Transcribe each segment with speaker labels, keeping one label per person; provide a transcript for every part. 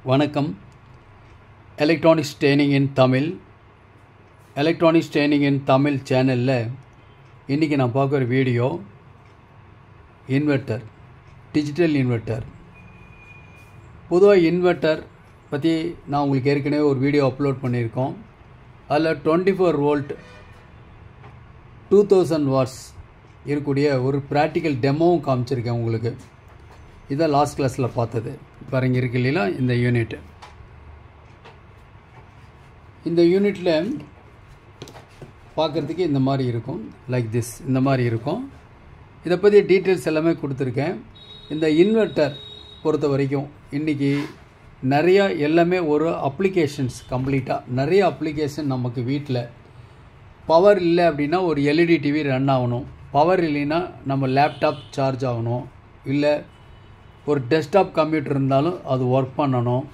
Speaker 1: வணக்கம். Electronics training இன் தமிழ் சேனலில் இன்றைக்கி நான் பார்க்குற வீடியோ இன்வெர்ட்டர், டிஜிட்டல் இன்வெர்ட்டர். பொதுவாக இன்வெர்ட்டர் பற்றி நான் உங்களுக்கு ஏற்கனவே ஒரு வீடியோ அப்லோட் பண்ணியிருக்கோம். அதில் 24 வோல்ட் 2000 வாட்ஸ் இருக்கக்கூடிய ஒரு ப்ராக்டிக்கல் டெமோவும் காமிச்சிருக்கேன் உங்களுக்கு. இதை லாஸ்ட் கிளாஸில் பார்த்தது. பாருங்க இருக்கு இல்லைங்களா இந்த யூனிட். இந்த யூனிட்டில் பார்க்குறதுக்கு இந்த மாதிரி இருக்கும், லைக் திஸ், இந்த மாதிரி இருக்கும். இதை பற்றி டீட்டெயில்ஸ் எல்லாமே கொடுத்துருக்கேன். இந்த இன்வெர்ட்டர் பொறுத்த வரைக்கும் இன்றைக்கி நிறையா எல்லாமே ஒரு அப்ளிகேஷன்ஸ், கம்ப்ளீட்டாக நிறைய அப்ளிகேஷன் நமக்கு வீட்டில். பவர் இல்லை அப்படின்னா ஒரு எல்இடி டிவி ரன் ஆகணும், பவர் இல்லைன்னா நம்ம லேப்டாப் சார்ஜ் ஆகணும், இல்லை ஒரு டெஸ்க்டாப் கம்ப்யூட்டர் இருந்தாலும் அது ஒர்க் பண்ணணும்.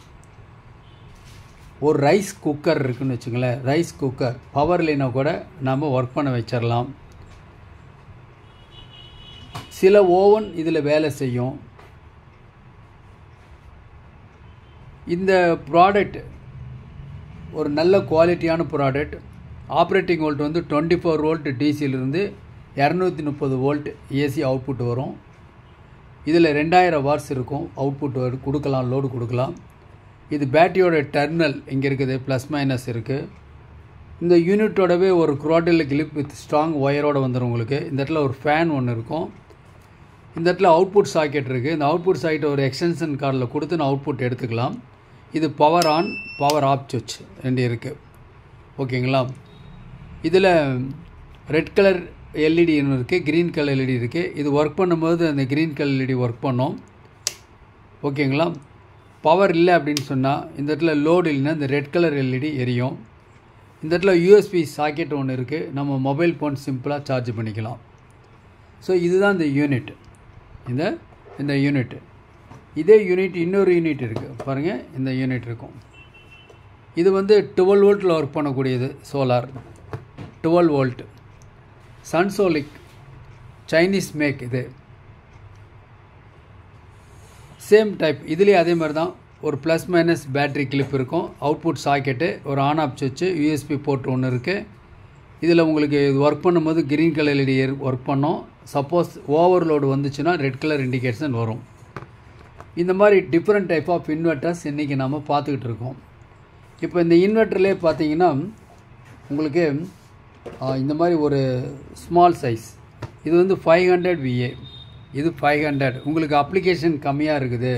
Speaker 1: ஒரு ரைஸ் குக்கர் இருக்குதுன்னு வச்சுங்களேன், ரைஸ் குக்கர் பவர் இல்லைன்னா கூட நம்ம ஒர்க் பண்ண வச்சிடலாம். சில ஓவன் இதில் வேலை செய்யும். இந்த ப்ராடக்ட் ஒரு நல்ல குவாலிட்டியான ப்ராடக்ட். ஆப்ரேட்டிங் வோல்ட் வந்து 24 வோல்ட் டிசியிலிருந்து 230 வோல்ட் ஏசி அவுட்புட் வரும். இதில் 2000 வாட்ஸ் இருக்கும் அவுட்புட் கொடுக்கலாம், லோடு கொடுக்கலாம். இது பேட்டரியோட டெர்மினல் இங்கே இருக்குது, ப்ளஸ் மைனஸ் இருக்குது. இந்த யூனிட்டோடவே ஒரு குரோட்டல் கிளிப் வித் ஸ்ட்ராங் ஒயரோடு வந்துடும் உங்களுக்கு. இந்த இடத்துல ஒரு ஃபேன் ஒன்று இருக்கும். இந்த இடத்துல அவுட்புட் சாக்கெட் இருக்குது. இந்த அவுட்புட் சாக்கெட் ஒரு எக்ஸ்டென்ஷன் கார்டில் கொடுத்து நான் அவுட்புட் எடுத்துக்கலாம். இது பவர் ஆன், பவர் ஆஃப் சுவிட்ச் ரெண்டு இருக்குது. ஓகேங்களா. இதில் ரெட் கலர் எல்இடி ஒன்று இருக்குது, க்ரீன் கலர் எல்இடி இருக்குது. இது ஒர்க் பண்ணும்போது அந்த க்ரீன் கலர் எல்இடி ஒர்க் பண்ணும். ஓகேங்களா. பவர் இல்லை அப்படின்னு சொன்னால் இந்த இடத்துல லோடு இல்லைன்னா இந்த ரெட் கலர் எல்இடி எரியும். இந்த இடத்துல யூஎஸ்பி சாக்கெட் ஒன்று இருக்குது, நம்ம மொபைல் ஃபோன் சிம்பிளாக சார்ஜ் பண்ணிக்கலாம். ஸோ இதுதான் இந்த யூனிட். இந்த யூனிட், இதே யூனிட் இன்னொரு யூனிட் இருக்குது பாருங்கள், இந்த யூனிட் இருக்கும். இது வந்து 12 வோல்ட்டில் ஒர்க் பண்ணக்கூடியது. சோலார் 12 வோல்ட் சன்சோலிக், சைனீஸ் மேக். இது சேம் டைப். இதுலேயே அதே மாதிரி தான் ஒரு ப்ளஸ் மைனஸ் பேட்ரி கிளிப் இருக்கும், அவுட்புட் சாக்கெட்டு, ஒரு ஆன் ஆஃப் சுவிட்சு, யூஎஸ்பி போர்ட் ஒன்று இருக்குது. இதில் உங்களுக்கு ஒர்க் பண்ணும்போது க்ரீன் கலர் எல்இடி ஒர்க் பண்ணோம். சப்போஸ் ஓவர்லோடு வந்துச்சுன்னா ரெட் கலர் இண்டிகேஷன் வரும். இந்த மாதிரி டிஃப்ரெண்ட் டைப் ஆஃப் இன்வெர்ட்டர்ஸ் இன்றைக்கி நம்ம பார்த்துக்கிட்டு இருக்கோம். இப்போ இந்த இன்வெர்ட்டர்லேயே பார்த்தீங்கன்னா உங்களுக்கு இந்த மாதிரி ஒரு ஸ்மால் சைஸ், இது வந்து 500 VA, இது 500. உங்களுக்கு அப்ளிகேஷன் கம்மியாக இருக்குது,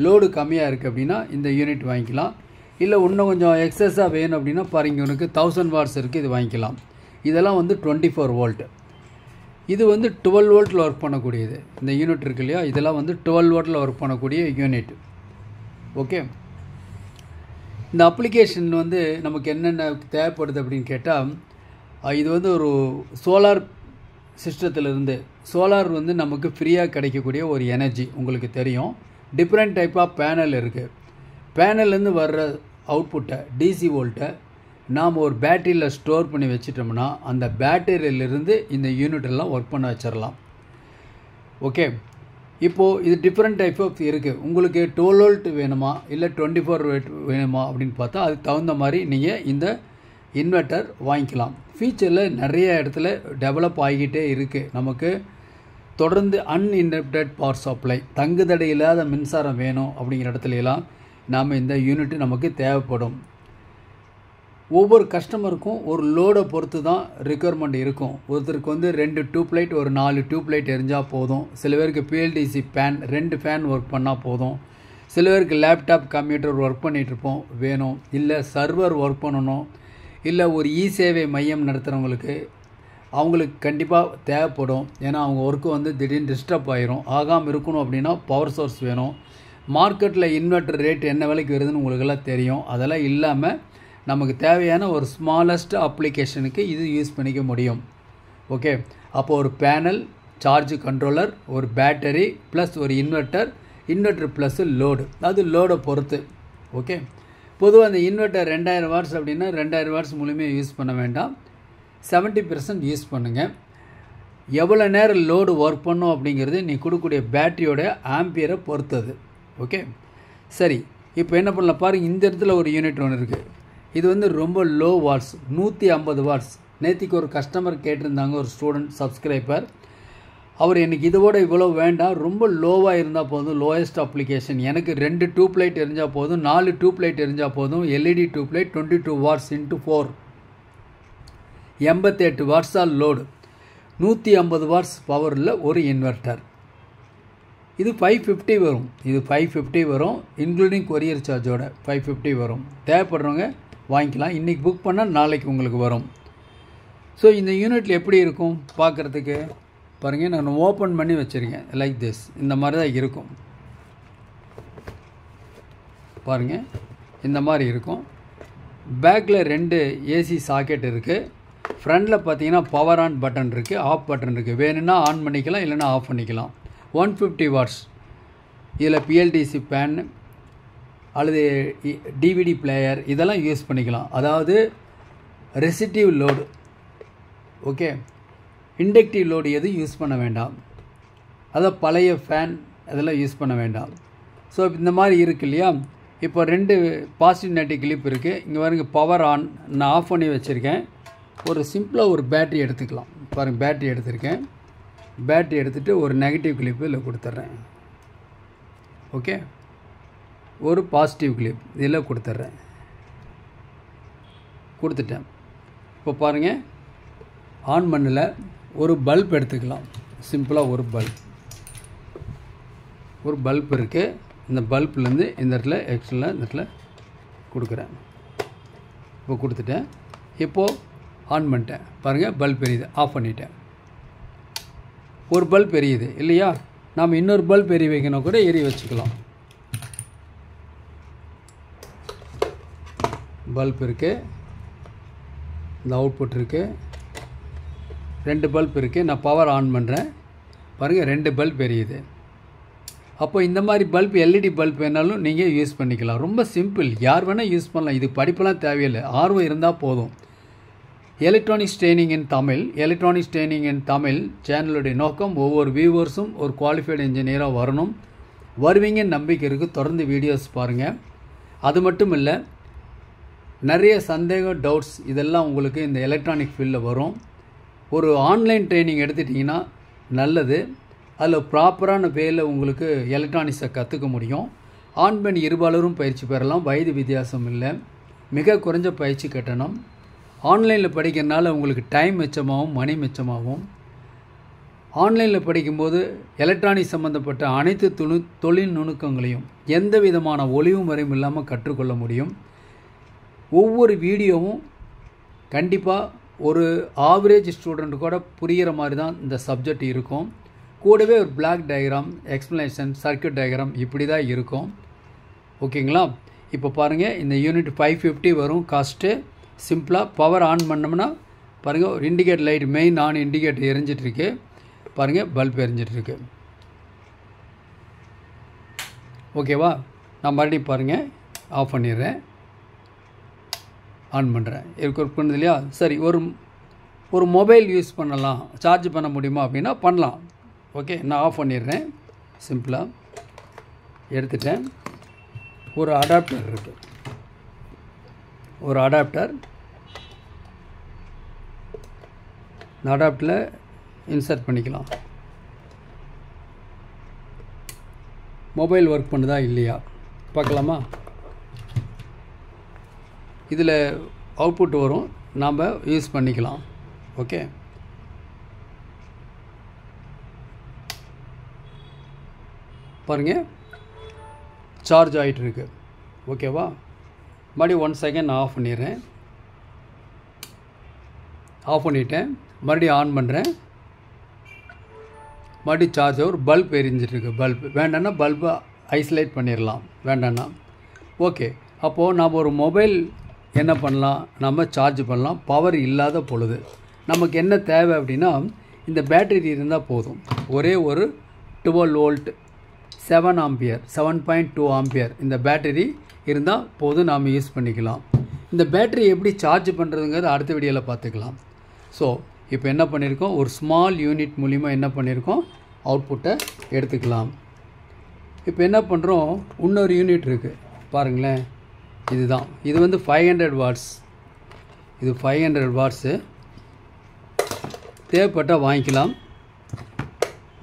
Speaker 1: லோடு கம்மியாக இருக்குது அப்படின்னா இந்த யூனிட் வாங்கிக்கலாம். இல்லை இன்னும் கொஞ்சம் எக்ஸஸாக வேணும் அப்படின்னா பாருங்க, உனக்கு 1000 வாட்ஸ் இருக்குது, இது வாங்கிக்கலாம். இதெல்லாம் வந்து 24 வோல்ட். இது வந்து 12 வோல்ட்டில் ஒர்க் பண்ணக்கூடியது. இந்த யூனிட் இருக்கு இல்லையா, இதெல்லாம் வந்து 12 வோல்ட்டில் ஒர்க் பண்ணக்கூடிய யூனிட். ஓகே. இந்த அப்ளிகேஷன் வந்து நமக்கு என்னென்ன தேவைப்படுது அப்படின்னு கேட்டால், இது வந்து ஒரு சோலார் சிஸ்டத்திலிருந்து, சோலார் வந்து நமக்கு ஃப்ரீயாக கிடைக்கக்கூடிய ஒரு எனர்ஜி உங்களுக்கு தெரியும். டிஃப்ரெண்ட் டைப் ஆஃப் பேனல் இருக்குது. பேனல்லேருந்து வர்ற அவுட்புட்டை, டிசி வோல்ட்டை நாம் ஒரு பேட்டரியில் ஸ்டோர் பண்ணி வச்சிட்டோம்னா அந்த பேட்டரியிலிருந்து இந்த யூனிட் எல்லாம் ஒர்க் பண்ண வச்சிடலாம். ஓகே. இப்போது இது டிஃப்ரெண்ட் டைப் ஆஃப் இருக்குது. உங்களுக்கு 12 வோல்ட் வேணுமா இல்லை 24 வோல்ட் வேணுமா அப்படின்னு பார்த்தா அதுக்கு தகுந்த மாதிரி நீங்கள் இந்த இன்வெர்ட்டர் வாங்கிக்கலாம். ஃபியூச்சரில் நிறைய இடத்துல டெவலப் ஆகிக்கிட்டே இருக்குது. நமக்கு தொடர்ந்து அன்இன்டரப்டட் பவர் சப்ளை, தங்குதடை இல்லாத மின்சாரம் வேணும் அப்படிங்கிற இடத்துலலாம் நாம் இந்த யூனிட் நமக்கு தேவைப்படும். ஒவ்வொரு கஸ்டமருக்கும் ஒரு லோடை பொறுத்து தான் ரிக்குவயர்மெண்ட் இருக்கும். ஒருத்தருக்கு வந்து 2 டியூப்லைட், ஒரு 4 டியூப்லைட் எரிஞ்சால் போதும். சில பேருக்கு பிஎல்டிசி ஃபேன் 2 ஃபேன் ஒர்க் பண்ணால் போதும். சில பேருக்கு லேப்டாப் கம்ப்யூட்டர் ஒர்க் பண்ணிகிட்ருப்போம் வேணும், இல்லை சர்வர் ஒர்க் பண்ணணும், இல்லை ஒரு சேவை மையம் நடத்துகிறவங்களுக்கு அவங்களுக்கு கண்டிப்பாக தேவைப்படும். ஏன்னா அவங்க ஒர்க்கு வந்து திடீர்னு டிஸ்டர்ப் ஆகாமல் இருக்கணும் அப்படின்னா பவர் சோர்ஸ் வேணும். மார்க்கெட்டில் இன்வெர்ட்டர் ரேட் என்ன விலைக்கு வருதுன்னு உங்களுக்கெல்லாம் தெரியும். அதெல்லாம் இல்லாமல் நமக்கு தேவையான ஒரு ஸ்மாலஸ்ட் அப்ளிகேஷனுக்கு இது யூஸ் பண்ணிக்க முடியும். ஓகே. அப்போ ஒரு பேனல், சார்ஜ் கண்ட்ரோலர், ஒரு பேட்டரி ப்ளஸ் ஒரு இன்வெர்ட்டர் ப்ளஸ் லோடு, அது லோடை பொறுத்து. ஓகே. பொதுவாக அந்த இன்வெர்ட்டர் 2000 வாட்ஸ் அப்படின்னா 2000 வாட்ஸ் முழுமையாக யூஸ் பண்ண வேண்டாம், 70% யூஸ் பண்ணுங்கள். எவ்வளோ நேரம் லோடு ஒர்க் பண்ணும் அப்படிங்கிறது நீ கொடுக்கக்கூடிய பேட்டரியோட ஆம்பியரை பொறுத்தது. ஓகே. சரி, இப்போ என்ன பண்ணலாம் பாருங்கள், இந்த இடத்துல ஒரு யூனிட் ஒன்று இருக்குது. இது வந்து ரொம்ப லோ வாட்ஸ், 150 வாட்ஸ். நேற்றுக்கு ஒரு கஸ்டமர் கேட்டிருந்தாங்க, ஒரு ஸ்டூடெண்ட் சப்ஸ்கிரைபர். அவர் எனக்கு இதோட இவ்வளோ வேண்டாம், ரொம்ப லோவாக இருந்தால் போதும், லோயஸ்ட் அப்ளிகேஷன், எனக்கு 2 டியூப் லைட் எரிஞ்சால் போதும், 4 டியூப் லைட் எரிஞ்சால் போதும், எல்இடி டியூப் லைட் 22 வாட்ஸ் × 4, 88 வாட்ஸால் லோடு, 150 வாட்ஸ் பவரில் ஒரு இன்வெர்ட்டர். இது 550 வரும். இது 550 வரும், இன்க்ளூடிங் கொரியர் சார்ஜோட 550 வரும். தேவைப்படுறவங்க வாங்கிக்கலாம். இன்றைக்கி புக் பண்ணால் நாளைக்கு உங்களுக்கு வரும். ஸோ இந்த யூனிட்டில் எப்படி இருக்கும் பார்க்குறதுக்கு பாருங்கள், நான் ஓப்பன் பண்ணி வச்சுருக்கேன். லைக் திஸ், இந்த மாதிரி தான் இருக்கும். பாருங்கள், இந்த மாதிரி இருக்கும். பேக்கில் 2 ஏசி சாக்கெட் இருக்குது. ஃப்ரண்டில் பார்த்தீங்கன்னா பவர் ஆன் பட்டன் இருக்குது, ஆஃப் பட்டன் இருக்குது. வேணும்னா ஆன் பண்ணிக்கலாம், இல்லைன்னா ஆஃப் பண்ணிக்கலாம். 150 வாட்ஸ். இதில் பிஎல்டிசி பேன் அல்லது டிவிடி பிளேயர் இதெல்லாம் யூஸ் பண்ணிக்கலாம். அதாவது resistive load, okay, inductive load எதுவும் யூஸ் பண்ண வேண்டாம். அதாவது பழைய ஃபேன் அதெல்லாம் யூஸ் பண்ண வேண்டாம். ஸோ இந்த மாதிரி இருக்குது இல்லையா. இப்போ 2 பாசிட்டிவ் நெகட்டிவ் கிளிப் இருக்குது. இங்கே பாருங்க, பவர் ஆன் நான் ஆஃப் பண்ணி வச்சுருக்கேன். ஒரு சிம்பிளாக ஒரு பேட்ரி எடுத்துக்கலாம். பாருங்கள், பேட்ரி எடுத்திருக்கேன். பேட்ரி எடுத்துகிட்டு ஒரு நெகட்டிவ் கிளிப்பு இதில் கொடுத்துட்றேன். ஓகே, ஒரு பாசிட்டிவ் கிளிப் இதில் கொடுத்துட்றேன். கொடுத்துட்டேன். இப்போ பாருங்கள், ஆன் பண்ணல. ஒரு பல்ப் எடுத்துக்கலாம். சிம்பிளாக ஒரு பல்ப் இருக்குது. இந்த பல்ப்லேருந்து இந்த இடத்துல எக்ஸ்ட்ரா இந்த இடத்துல கொடுக்குறேன். இப்போ கொடுத்துட்டேன். இப்போது ஆன் பண்ணிட்டேன். பாருங்கள், பல்ப் எரியுது. ஆஃப் பண்ணிட்டேன். ஒரு பல்ப் எரியுது இல்லையா. நாம் இன்னொரு பல்ப் எரிய வைக்கணும் கூட எரிய வச்சுக்கலாம். பல்ப் இருக்குது, இந்த அவுட்புட் இருக்குது, 2 பல்ப் இருக்குது. நான் பவர் ஆன் பண்ணுறேன். பாருங்கள், 2 பல்ப் எரியுது. அப்போ இந்த மாதிரி பல்ப், எல்இடி பல்ப் வேணாலும் நீங்கள் யூஸ் பண்ணிக்கலாம். ரொம்ப சிம்பிள், யார் வேணால் யூஸ் பண்ணலாம். இது படிப்பெல்லாம் தேவையில்லை, ஆர்வம் இருந்தால் போதும். எலக்ட்ரானிக்ஸ் ட்ரைனிங் இன் தமிழ் சேனலுடைய நோக்கம் ஒவ்வொரு வியூவர்ஸும் ஒரு குவாலிஃபைடு இன்ஜினியராக வரணும். வருவீங்கன்னு நம்பிக்கை இருக்குது. தொடர்ந்து வீடியோஸ் பாருங்கள். அது மட்டும் இல்லை, நிறைய சந்தேகம், டவுட்ஸ் இதெல்லாம் உங்களுக்கு இந்த எலக்ட்ரானிக் ஃபீல்டில் வரும். ஒரு ஆன்லைன் ட்ரைனிங் எடுத்துட்டிங்கன்னா நல்லது. அதில் ப்ராப்பரான வேலை உங்களுக்கு எலக்ட்ரானிக்ஸை கற்றுக்க முடியும். ஆண் பெண் இருபாலரும் பயிற்சி பெறலாம். வயது வித்தியாசம் இல்லை. மிக குறைஞ்ச பயிற்சி கட்டணம். ஆன்லைனில் படிக்கிறதுனால உங்களுக்கு டைம் மிச்சமாகவும் மணி மிச்சமாகவும். ஆன்லைனில் படிக்கும்போது எலக்ட்ரானிக் சம்மந்தப்பட்ட அனைத்து தொழில் நுணுக்கங்களையும் எந்த விதமான ஒளிவு மறைவும் இல்லாமல் கற்றுக்கொள்ள முடியும். ஒவ்வொரு வீடியோவும் கண்டிப்பாக ஒரு ஆவரேஜ் ஸ்டூடெண்ட் கூட புரிகிற மாதிரி தான் இந்த சப்ஜெக்ட் இருக்கும். கூடவே ஒரு block diagram, explanation, circuit diagram இப்படி தான் இருக்கும். ஓகேங்களா. இப்போ பாருங்கள், இந்த யூனிட் 550 வரும் காஸ்ட்டு. சிம்பிளாக பவர் ஆன் பண்ணோம்னா பாருங்கள், ஒரு indicator light, main on indicator எரிஞ்சிட்ருக்கு. பாருங்கள், பல்ப் எரிஞ்சிட்ருக்கு. ஓகேவா. நான் மறுபடியும் பாருங்கள், ஆஃப் பண்ணிடுறேன், ஆன் பண்ணுறேன். ஒர்க் பண்ணுது இல்லையா. சரி, ஒரு மொபைல் யூஸ் பண்ணலாம், சார்ஜ் பண்ண முடியுமா அப்படின்னா பண்ணலாம். ஓகே, நான் ஆஃப் பண்ணிடுறேன். சிம்பிளாக எடுத்துட்டேன். ஒரு அடாப்டர் இருக்குது. ஒரு அடாப்டர், இந்த அடாப்டரில் இன்சர்ட் பண்ணிக்கலாம். மொபைல் ஒர்க் பண்ணுதா இல்லையா பார்க்கலாமா. இதில் அவுட்புட் வரும், நாம் யூஸ் பண்ணிக்கலாம். ஓகே, பாருங்கள், சார்ஜ் ஆகிட்டுருக்கு. ஓகேவா. மறுபடியும் 1 செகண்ட் நான் ஆஃப் பண்ணிடுறேன். ஆஃப் பண்ணிவிட்டேன். மறுபடியும் ஆன் பண்ணுறேன். மறுபடியும் சார்ஜ் ஒரு பல்ப் எரிஞ்சிட்ருக்கு. பல்ப் வேண்டான்னா பல்பை ஐசோலேட் பண்ணிடலாம், வேண்டான்னா. ஓகே, அப்போது நாம் ஒரு மொபைல் என்ன பண்ணலாம், நம்ம சார்ஜ் பண்ணலாம். பவர் இல்லாத பொழுது நமக்கு என்ன தேவை அப்படின்னா, இந்த பேட்டரி இருந்தால் போதும். ஒரே ஒரு 12 வோல்ட் 7 ஆம்பியர் 7.2 ஆம்பியர் இந்த பேட்டரி இருந்தால் போதும், நாம் யூஸ் பண்ணிக்கலாம். இந்த பேட்டரி எப்படி சார்ஜ் பண்ணுறதுங்கிறது அடுத்த வீடியோவில் பார்த்துக்கலாம். ஸோ இப்போ என்ன பண்ணியிருக்கோம், ஒரு ஸ்மால் யூனிட் மூலிமா என்ன பண்ணியிருக்கோம், அவுட்புட்டை எடுத்துக்கலாம். இப்போ என்ன பண்ணுறோம், இன்னொரு யூனிட் இருக்குது. பாருங்களேன், இதுதான். இது வந்து 500 வாட்ஸ். இது 500 வாட்ஸு. தேவைப்பட்டால் வாங்கிக்கலாம்.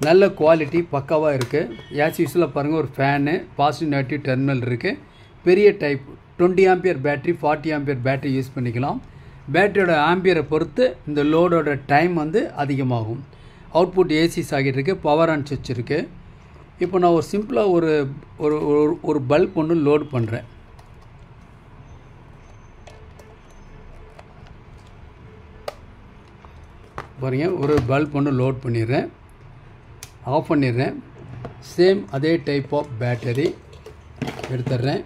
Speaker 1: நல்ல குவாலிட்டி பக்காவாக இருக்குது. ஆஸ் யூஸ்வலாக பாருங்கள், ஒரு ஃபேனு, பாசிட்டிவ் நெகட்டிவ் டெர்மினல் இருக்குது. பெரிய type 20 ampere battery, 40 ampere battery use பண்ணிக்கலாம். பேட்டரியோட ஆம்பியரை பொறுத்து இந்த லோடோட டைம் வந்து அதிகமாகும். அவுட்புட் ஏசி சாக்கெட் இருக்குது, பவர் ஆன் சுவிட்ச் இருக்குது. இப்போ நான் ஒரு சிம்பிளாக ஒரு பல்ப் ஒன்று லோட் பண்ணுறேன். பாருங்க, ஒரு பல்ப் ஒன்று லோட் பண்ணிடுறேன், ஆஃப் பண்ணிடுறேன். சேம் அதே டைப் ஆஃப் பேட்டரி எடுத்துடுறேன்.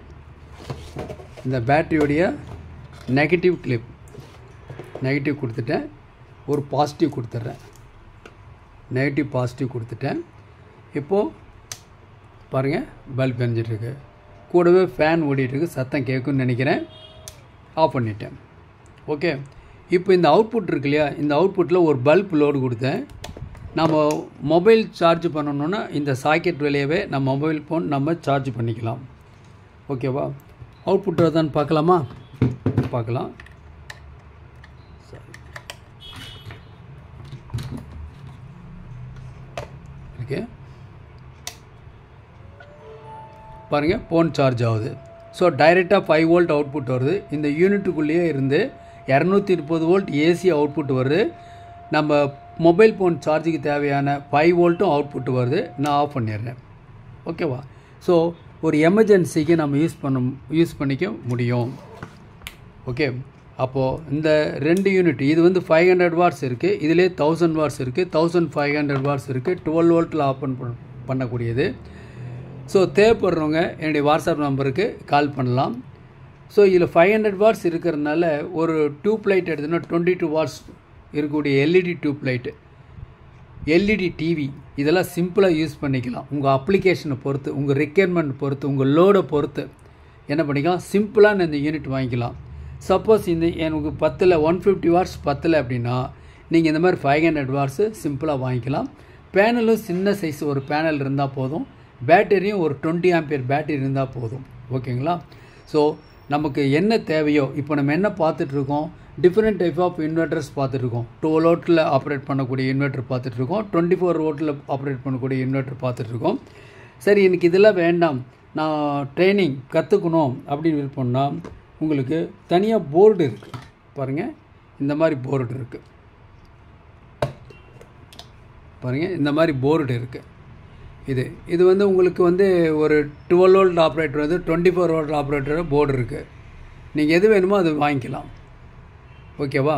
Speaker 1: இந்த பேட்டரியோடைய நெகட்டிவ் கிளிப் நெகட்டிவ் கொடுத்துட்டேன், ஒரு பாசிட்டிவ் கொடுத்துட்றேன். நெகட்டிவ் பாசிட்டிவ் கொடுத்துட்டேன். இப்போது பாருங்கள், பல்ப் எரிஞ்சிட்ருக்கு. கூடவே ஃபேன் ஓடிட்டுருக்கு, சத்தம் கேட்குன்னு நினைக்கிறேன். ஆஃப் பண்ணிட்டேன். ஓகே, இப்போ இந்த அவுட்புட் இருக்கு இல்லையா, இந்த அவுட்புட்டில் ஒரு பல்ப் லோடு கொடுத்தேன். நம்ம மொபைல் சார்ஜ் பண்ணணுன்னா இந்த சாக்கெட் வழியாகவே நம்ம மொபைல் ஃபோன் நம்ம சார்ஜ் பண்ணிக்கலாம். ஓகேவா? அவுட்புட் தான் பார்க்கலாமா? பார்க்கலாம். ஓகே, பாருங்கள், ஃபோன் சார்ஜ் ஆகுது. ஸோ டைரெக்டாக 5 வோல்ட் அவுட்புட் வருது. இந்த யூனிட்டுக்குள்ளேயே இருந்து 230 வோல்ட் ஏசி அவுட்புட் வருது. நம்ம மொபைல் ஃபோன் சார்ஜுக்கு தேவையான 5 வோல்ட்டும் அவுட்புட் வருது. நான் ஆஃப் பண்ணிடுறேன். ஓகேவா? ஸோ ஒரு எமர்ஜென்சிக்கு நம்ம யூஸ் பண்ணிக்க முடியும். ஓகே, அப்போது இந்த 2 யூனிட், இது வந்து 500 வாட்ஸ் இருக்குது, இதிலே 1000 வாட்ஸ் இருக்குது, 1500 வாட்ஸ் இருக்குது, 12 வோல்ட்டில் ஆப்பன் பண்ணக்கூடியது. ஸோ தேவைப்படுறவங்க என்னுடைய வாட்ஸ்அப் நம்பருக்கு கால் பண்ணலாம். ஸோ இதில் 500 வாட்ஸ் இருக்கிறதுனால ஒரு டியூப் லைட் எடுத்தோன்னா 22 வாட்ஸ் இருக்கக்கூடிய LED tube light, LED TV, இதெல்லாம் சிம்பிளாக யூஸ் பண்ணிக்கலாம். உங்கள் அப்ளிகேஷனை பொறுத்து, உங்கள் ரெக்யர்மெண்ட் பொறுத்து, உங்கள் லோடை பொறுத்து என்ன பண்ணிக்கலாம், சிம்பிளான இந்த யூனிட் வாங்கிக்கலாம். சப்போஸ் இந்த எனக்கு 150 வாட்ஸ் பத்தலை அப்படின்னா நீங்கள் இந்த மாதிரி 500 வாட்ஸு சிம்பிளாக வாங்கிக்கலாம். பேனலும் சின்ன சைஸ் ஒரு பேனல் இருந்தால் போதும். பேட்டரியும் ஒரு 20 ஆம்பியர் பேட்டரி இருந்தால் போதும். ஓகேங்களா? ஸோ நமக்கு என்ன தேவையோ, இப்போ நம்ம என்ன பார்த்துட்ருக்கோம், டிஃப்ரெண்ட் டைப் ஆஃப் இன்வெர்ட்டர்ஸ் பார்த்துட்ருக்கோம். 12 வோல்ட்டில் ஆப்ரேட் பண்ணக்கூடிய இன்வெர்ட்டர் பார்த்துட்ருக்கோம், 24 வோல்ட்டில் ஆப்ரேட் பண்ணக்கூடிய இன்வெர்ட்டர் பார்த்துட்ருக்கோம். சரி, எனக்கு இதெல்லாம் வேண்டாம், நான் ட்ரைனிங் கற்றுக்கணும் அப்படின்னு விருப்பம்னா உங்களுக்கு தனியாக போர்டு இருக்குது. பாருங்கள், இந்த மாதிரி போர்டு இருக்குது. பாருங்கள், இந்த மாதிரி போர்டு இருக்குது. இது வந்து உங்களுக்கு வந்து ஒரு 12 வோல்ட் ஆப்ரேட்டர் வந்து 24 வோல்ட் ஆப்ரேட்டர் போர்டு இருக்குது. நீங்கள் எது வேணுமோ அது வாங்கிக்கலாம். ஓகேவா?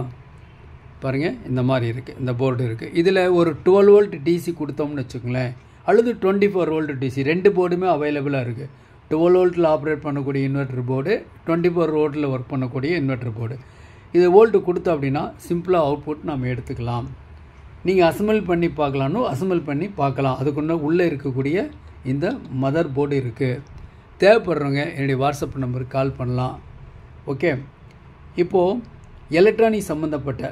Speaker 1: பாருங்கள், இந்த மாதிரி இருக்குது, இந்த போர்டு இருக்குது. இதில் ஒரு 12 வோல்ட் டிசி கொடுத்தோம்னு வச்சுக்கோங்களேன், அல்லது 24 வோல்ட் டிசி, 2 போர்டுமே அவைலபிளாக இருக்குது. 12 வோல்ட்டில் ஆப்ரேட் பண்ணக்கூடிய இன்வெர்ட்டர் போர்டு, 24 வோல்ட்டில் ஒர்க் பண்ணக்கூடிய இன்வெர்ட்டர் போர்டு. இது வோல்ட்டு கொடுத்தோம் அப்படின்னா சிம்பிளாக அவுட்புட் நம்ம எடுத்துக்கலாம். நீங்கள் அசம்பிள் பண்ணி பார்க்கலான்னு அசம்பிள் பண்ணி பார்க்கலாம். அதுக்குள்ள உள்ளே இருக்கக்கூடிய இந்த மதர் போர்டு இருக்குது. தேவைப்படுறவங்க என்னுடைய வாட்ஸ்அப் நம்பருக்கு கால் பண்ணலாம். ஓகே, இப்போது எலக்ட்ரானிக் சம்மந்தப்பட்ட,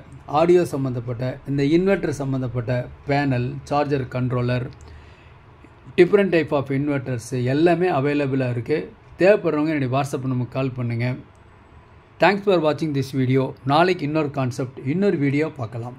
Speaker 1: ஆடியோ சம்மந்தப்பட்ட, இந்த இன்வெர்ட்டர் சம்மந்தப்பட்ட panel, charger, controller, different type of inverters எல்லாமே அவைலபிளாக இருக்குது. தேவைப்படுறவங்க என்னுடைய வாட்ஸ்அப் நம்பருக்கு கால் பண்ணுங்கள். தேங்க்ஸ் ஃபார் வாட்சிங் திஸ் வீடியோ. நாளைக்கு இன்னொரு கான்செப்ட், இன்னொரு வீடியோ பார்க்கலாம்.